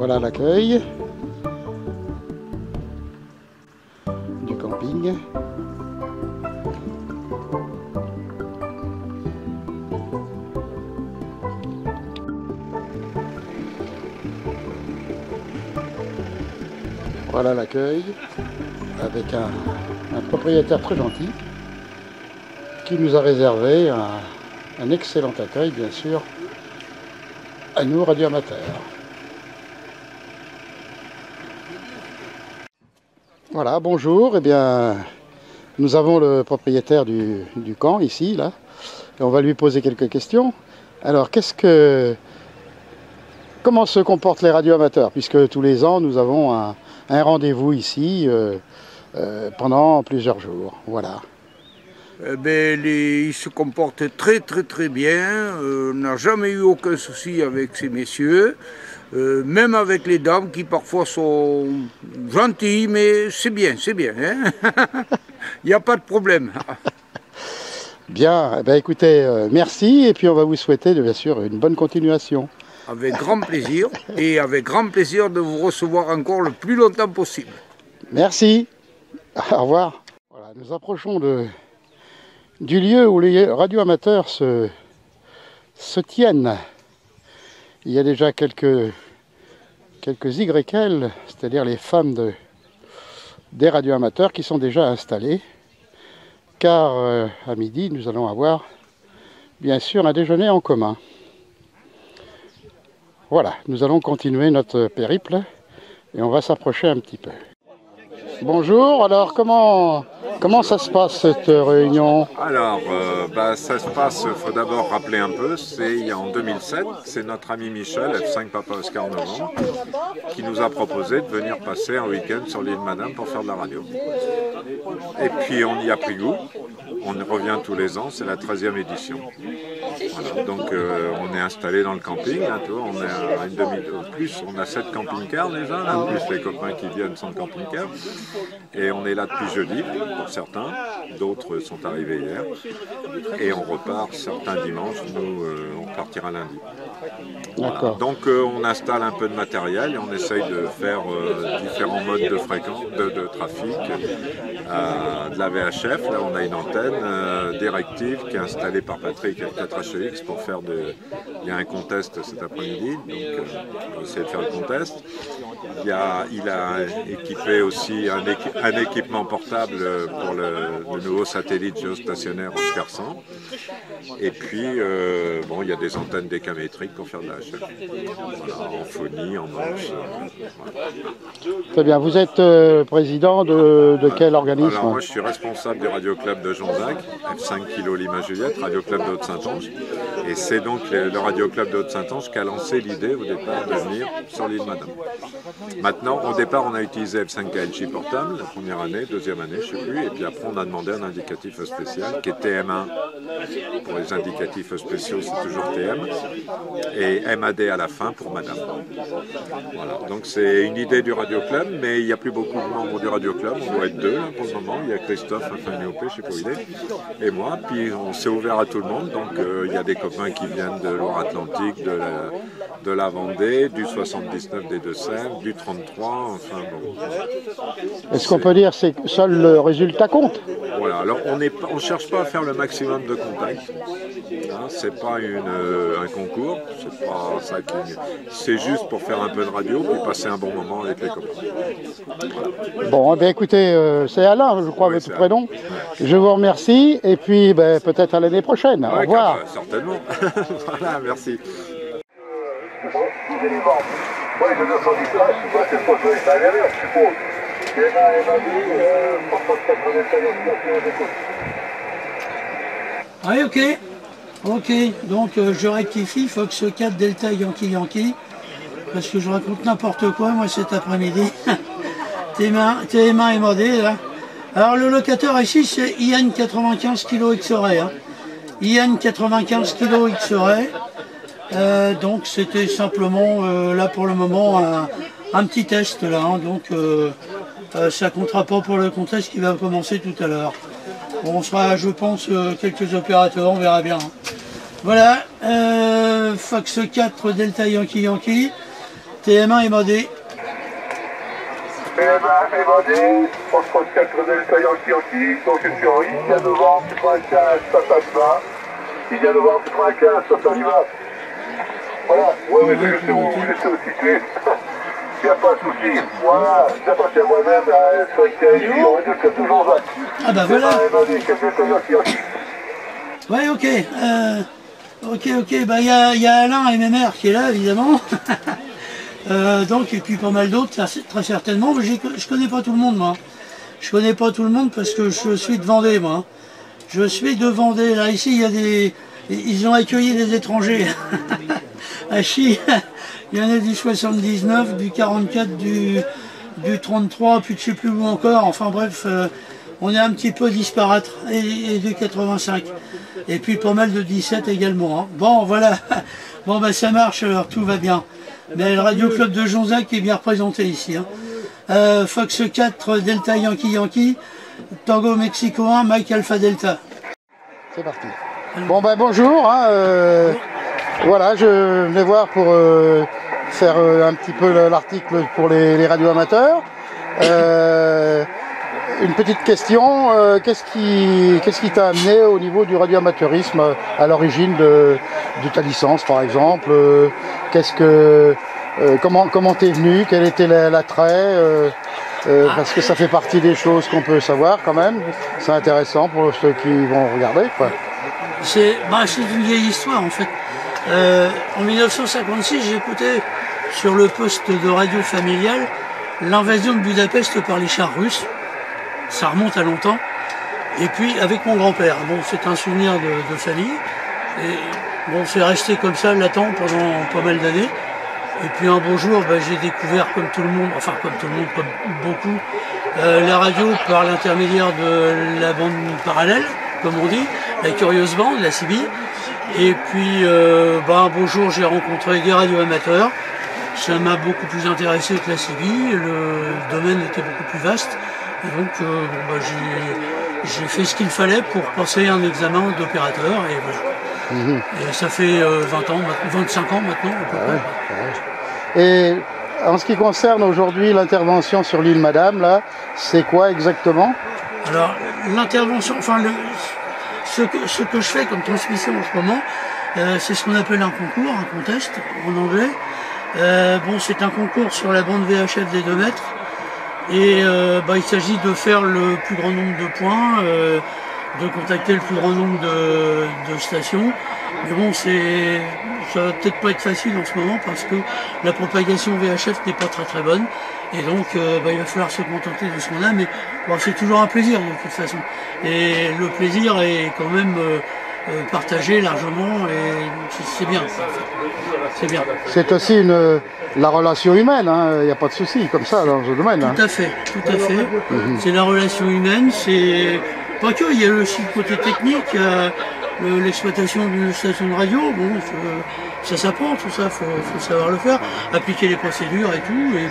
Voilà l'accueil du camping. Voilà l'accueil avec un propriétaire très gentil qui nous a réservé un excellent accueil, bien sûr, à nous, radioamateurs. Voilà, bonjour. Eh bien, nous avons le propriétaire du camp ici, là, et on va lui poser quelques questions. Alors, comment se comportent les radioamateurs, puisque tous les ans, nous avons un rendez-vous ici pendant plusieurs jours. Voilà. Ils se comportent très bien. On n'a jamais eu aucun souci avec ces messieurs. Même avec les dames qui parfois sont gentilles, mais c'est bien. Hein. Il n'y a pas de problème. Bien, eh bien écoutez, merci, et puis on va vous souhaiter bien sûr une bonne continuation. Avec grand plaisir, et avec grand plaisir de vous recevoir encore le plus longtemps possible. Merci, au revoir. Voilà, nous approchons du lieu où les radioamateurs se tiennent. Il y a déjà quelques YL, c'est-à-dire les femmes des radioamateurs qui sont déjà installées, car à midi nous allons avoir bien sûr un déjeuner en commun. Voilà, nous allons continuer notre périple et on va s'approcher un petit peu. Bonjour, alors comment ça se passe cette réunion? Alors, ça se passe, il faut d'abord rappeler un peu, c'est en 2007, c'est notre ami Michel, F5 Papa Oscar Novembre, qui nous a proposé de venir passer un week-end sur l'île Madame pour faire de la radio. Et puis on y a pris goût, on revient tous les ans, c'est la 13e édition. Voilà, donc on est installé dans le camping, hein, on est à une plus, on a 7 camping-cars déjà, là, plus les copains qui viennent sont camping-cars. Et on est là depuis jeudi, pour certains, d'autres sont arrivés hier. Et on repart certains dimanches, nous on partira lundi. Voilà. Donc on installe un peu de matériel et on essaye de faire différents modes de fréquence, de trafic, de la VHF, là on a une antenne directive qui est installée par Patrick F4HX pour faire il y a un contest cet après-midi, donc on va essayer de faire le contest. Il a équipé aussi un équipement portable pour le nouveau satellite géostationnaire Oscar 100. Et puis, il y a des antennes décamétriques pour faire de la HF. Voilà, en phonie, en manche. Voilà. Très bien. Vous êtes président de quel organisme? Alors, moi, je suis responsable du Radio Club de Jonzac, F5 kg Lima Juliette, Radio Club de Haute-Saint-Onge. Et c'est donc le Radio Club de Haute-Saint-Onge qui a lancé l'idée au départ de venir sur l'île Madame. Maintenant, au départ, on a utilisé F5 KLJ portable, la première année, deuxième année, je ne sais plus, et puis après, on a demandé un indicatif spécial qui est TM1. Pour les indicatifs spéciaux, c'est toujours TM, et MAD à la fin pour Madame. Voilà, donc c'est une idée du Radio Club, mais il n'y a plus beaucoup de membres du Radio Club, on doit être 2 là, pour le moment, il y a Christophe, enfin Néopé, je ne sais pas où il est, et moi, puis on s'est ouvert à tout le monde, donc il y a des copains qui viennent de Loire-Atlantique, de la Vendée, du 79 des Deux-Sèvres, du 33, enfin bon. Est-ce qu'on peut dire que seul le résultat compte? Voilà, alors on ne cherche pas à faire le maximum de contacts, hein, c'est pas un concours, c'est pas ça c'est juste pour faire un peu de radio et passer un bon moment avec les copains. Voilà. Bon, eh bien écoutez, c'est Alain, je crois, votre prénom. Ouais. Je vous remercie et puis peut-être à l'année prochaine. Ouais, au revoir. Certainement. Voilà, merci. Oui, ok, donc je rectifie, Fox 4 Delta Yankee, parce que je raconte n'importe quoi, moi, cet après-midi. TM1 MAD, là. Alors, le locataire ici, c'est IN 95 kg X-Ray. Hein. IN 95 kg X-Ray. Donc, c'était simplement, là, pour le moment, un petit test, là. Hein, donc, ça comptera pas pour le contest qui va commencer tout à l'heure. Bon, on sera, je pense, quelques opérateurs, on verra bien. Voilà, Fox 4 Delta Yankee. TM1 MAD. TM1 MAD, Foxtrot 4 Delta Yankee, donc je suis en India novembre 95, ça y va. India novembre 95, ça y va. Voilà, oui, je sais où vous êtes situé. Il n'y a pas de souci. Voilà, j'appartiens moi-même à 5 KNI, on va dire que toujours Jacques. Ah bah voilà. TM1 MAD, 4 Delta Yankee. Ouais, ok. Ok, bah il y a Alain MMR qui est là, évidemment. Donc, et puis pas mal d'autres, très certainement. Mais je connais pas tout le monde, moi. Je connais pas tout le monde parce que je suis de Vendée, moi. Je suis de Vendée. Là, ici, il y a des... Ils ont accueilli des étrangers. À Chi, il y en a du 79, du 44, du 33, puis je sais plus où encore. Enfin bref, on est un petit peu disparate. Et du 85. Et puis pas mal de 17 également. Hein. Bon, voilà. Bon, bah ça marche, alors tout va bien. Mais le Radio Club de Jonzac est bien représenté ici. Hein. Fox 4, Delta Yankee, Tango Mexico 1, Mike Alpha Delta. C'est parti. Bon ben bonjour. Hein, voilà, je venais voir pour faire un petit peu l'article pour les radios amateurs. Une petite question, qu'est-ce qui t'a amené au niveau du radioamateurisme à l'origine de ta licence par exemple? Comment t'es venu? Quel était l'attrait? Parce que ça fait partie des choses qu'on peut savoir quand même. C'est intéressant pour ceux qui vont regarder, quoi. C'est une vieille histoire en fait. En 1956, j'écoutais sur le poste de radio familiale l'invasion de Budapest par les chars russes. Ça remonte à longtemps. Et puis avec mon grand-père. Bon, c'est un souvenir de famille. Et bon, c'est resté comme ça, latent pendant pas mal d'années. Et puis un beau jour, j'ai découvert comme tout le monde, comme beaucoup, la radio par l'intermédiaire de la bande parallèle, comme on dit, la curieuse bande, la CB. Et puis un beau jour, j'ai rencontré des radioamateurs. Ça m'a beaucoup plus intéressé que la CB, le domaine était beaucoup plus vaste. Et donc j'ai fait ce qu'il fallait pour passer un examen d'opérateur et voilà. Et ça fait 25 ans maintenant à peu près. Et en ce qui concerne aujourd'hui l'intervention sur l'île Madame, là, c'est quoi exactement? Alors l'intervention, ce que je fais comme transmission en ce moment, c'est ce qu'on appelle un concours, un contest en anglais. C'est un concours sur la bande VHF des 2 mètres. Et il s'agit de faire le plus grand nombre de points, de contacter le plus grand nombre de stations. Mais bon, ça va peut-être pas être facile en ce moment parce que la propagation VHF n'est pas très bonne. Et donc il va falloir se contenter de ce qu'on a, mais c'est toujours un plaisir de toute façon. Et le plaisir est quand même partagé largement et c'est bien. C'est bien. C'est aussi la relation humaine, il n'y a pas de souci comme ça dans ce domaine. Tout à fait. C'est la relation humaine, c'est pas que, il y a aussi le côté technique, l'exploitation d'une station de radio, ça s'apprend tout ça, faut savoir le faire, appliquer les procédures et tout, et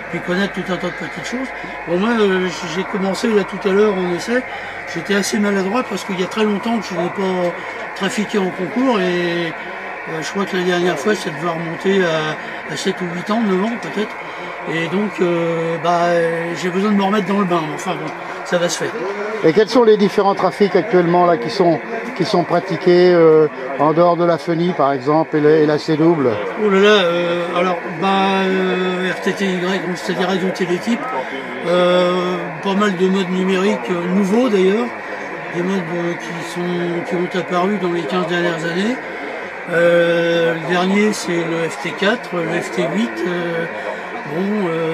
puis connaître tout un tas de petites choses. Bon, moi j'ai commencé là tout à l'heure en essai, j'étais assez maladroit parce qu'il y a très longtemps que je n'ai pas trafiqué en concours et je crois que la dernière fois ça devait remonter à 7 ou 8 ans, 9 ans peut-être. Et donc j'ai besoin de me remettre dans le bain, enfin bon, ça va se faire. Et quels sont les différents trafics actuellement là qui sont pratiqués en dehors de la FENI par exemple et la C-double? Oh là là, RTTY, c'est-à-dire radio télétype, pas mal de modes numériques nouveaux d'ailleurs, des modes qui ont apparu dans les 15 dernières années. Le dernier c'est le FT4, le FT8,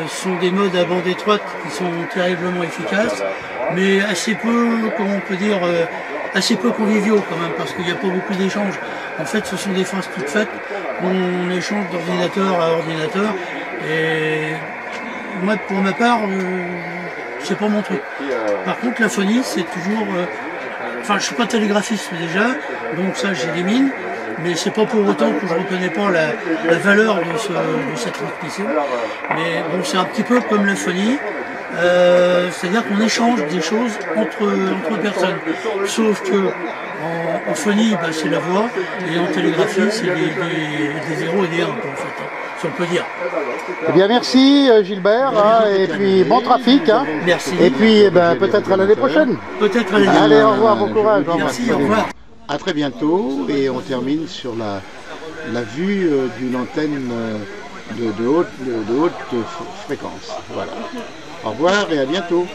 sont des modes à bande étroite qui sont terriblement efficaces, mais assez peu, comment on peut dire, assez peu conviviaux quand même, parce qu'il n'y a pas beaucoup d'échanges. En fait, ce sont des phrases toutes faites, on échange d'ordinateur à ordinateur, et moi, pour ma part, c'est pas mon truc. Par contre, la phonie, c'est toujours... je suis pas télégraphiste déjà, donc ça, j'élimine. Mais c'est pas pour autant que je reconnais pas la valeur de cette transmission. Mais bon, c'est un petit peu comme la phonie, c'est-à-dire qu'on échange des choses entre personnes. Sauf que en phonie, c'est la voix, et en télégraphie, c'est des 0 et des 1 en fait. si on peut dire. Eh bien, merci Gilbert, hein, et puis bon trafic. Hein. Merci. Et puis, peut-être à l'année prochaine. Peut-être à l'année. Allez, au revoir, bon courage. Merci, au revoir. À très bientôt, et on termine sur la vue d'une antenne de haute fréquence. Voilà. Au revoir et à bientôt.